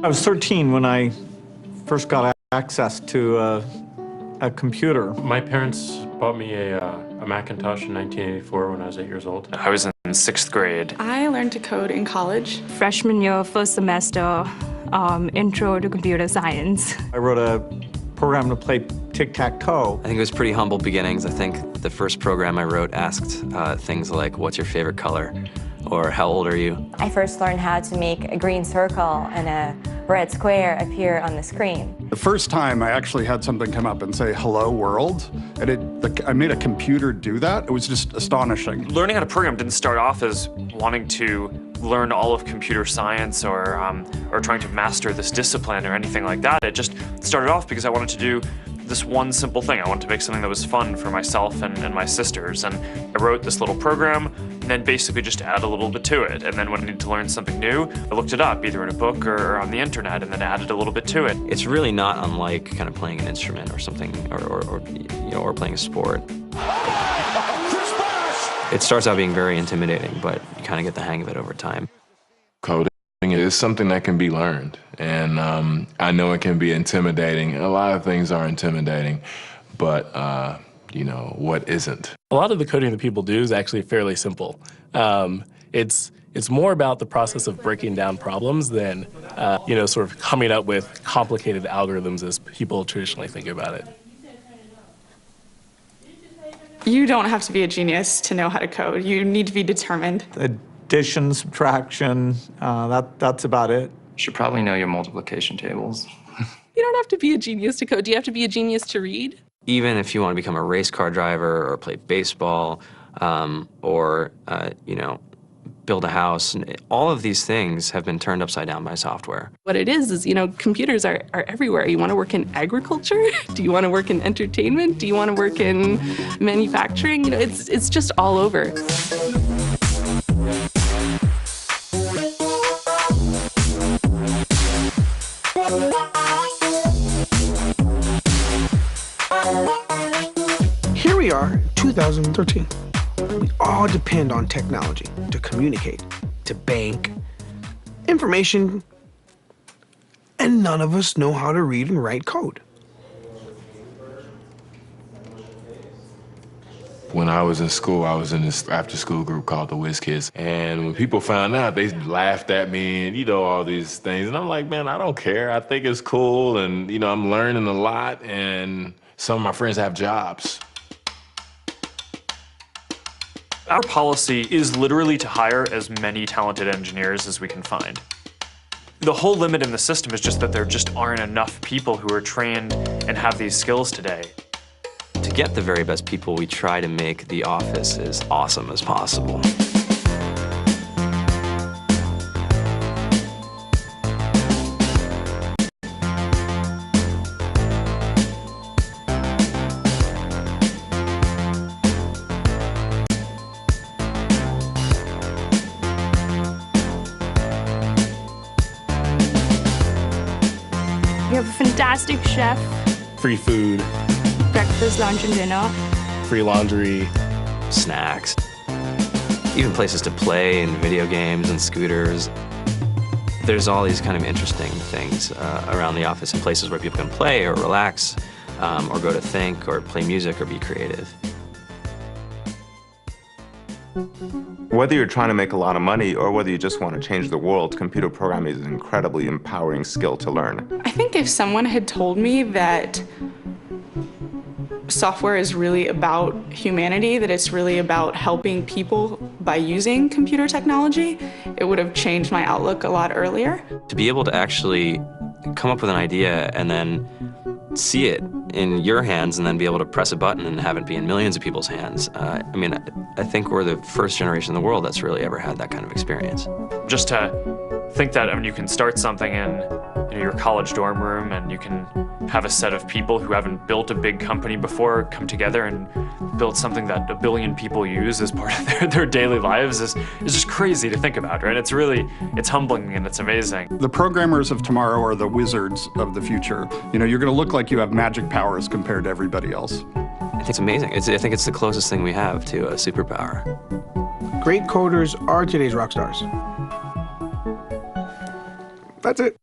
I was 13 when I first got access to a computer. My parents bought me a Macintosh in 1984 when I was 8 years old. I was in 6th grade. I learned to code in college. Freshman year, first semester, intro to computer science. I wrote a program to play tic-tac-toe. I think it was pretty humble beginnings. I think the first program I wrote asked things like, what's your favorite color? Or how old are you? I first learned how to make a green circle and a red square appear on the screen. The first time I actually had something come up and say, hello world, and I made a computer do that. It was just astonishing. Learning how to program didn't start off as wanting to learn all of computer science or trying to master this discipline or anything like that. It just started off because I wanted to do this one simple thing. I wanted to make something that was fun for myself and my sisters. And I wrote this little program and then basically just add a little bit to it. And then when I needed to learn something new, I looked it up either in a book or on the internet and then added a little bit to it. It's really not unlike kind of playing an instrument or something, or playing a sport. It starts out being very intimidating, but you kind of get the hang of it over time. Coding is something that can be learned, and I know it can be intimidating. A lot of things are intimidating, but you know, what isn't? A lot of the coding that people do is actually fairly simple. It's more about the process of breaking down problems than sort of coming up with complicated algorithms as people traditionally think about it. You don't have to be a genius to know how to code. You need to be determined. Addition, subtraction, that's about it. You should probably know your multiplication tables. You don't have to be a genius to code. Do you have to be a genius to read? Even if you want to become a race car driver or play baseball or build a house, all of these things have been turned upside down by software. What it is, computers are everywhere. You want to work in agriculture? Do you want to work in entertainment? Do you want to work in manufacturing? It's just all over. Here we are, 2013. We all depend on technology to communicate, to bank, information, and none of us know how to read and write code. When I was in school, I was in this after-school group called the Whiz Kids, and when people found out, they laughed at me and all these things, and I'm like, man, I don't care. I think it's cool, and I'm learning a lot, and some of my friends have jobs. Our policy is literally to hire as many talented engineers as we can find. The whole limit in the system is just that there just aren't enough people who are trained and have these skills today. To get the very best people, we try to make the office as awesome as possible. We have a fantastic chef, Free food, breakfast, lunch, and dinner. free laundry. Snacks, even places to play and video games and scooters. There's all these kind of interesting things around the office and places where people can play or relax or go to think or play music or be creative. Whether you're trying to make a lot of money or whether you just want to change the world, computer programming is an incredibly empowering skill to learn. I think if someone had told me that software is really about humanity, that it's really about helping people by using computer technology, it would have changed my outlook a lot earlier. To be able to actually come up with an idea and then see it in your hands and then be able to press a button and have it be in millions of people's hands. I think we're the first generation in the world that's really ever had that kind of experience. Just to think that you can start something in your college dorm room and you can have a set of people who haven't built a big company before come together and build something that 1 billion people use as part of their daily lives is just crazy to think about, right? It's humbling and it's amazing. The programmers of tomorrow are the wizards of the future. You're going to look like you have magic powers compared to everybody else. I think it's amazing. I think it's the closest thing we have to a superpower. Great coders are today's rock stars. That's it.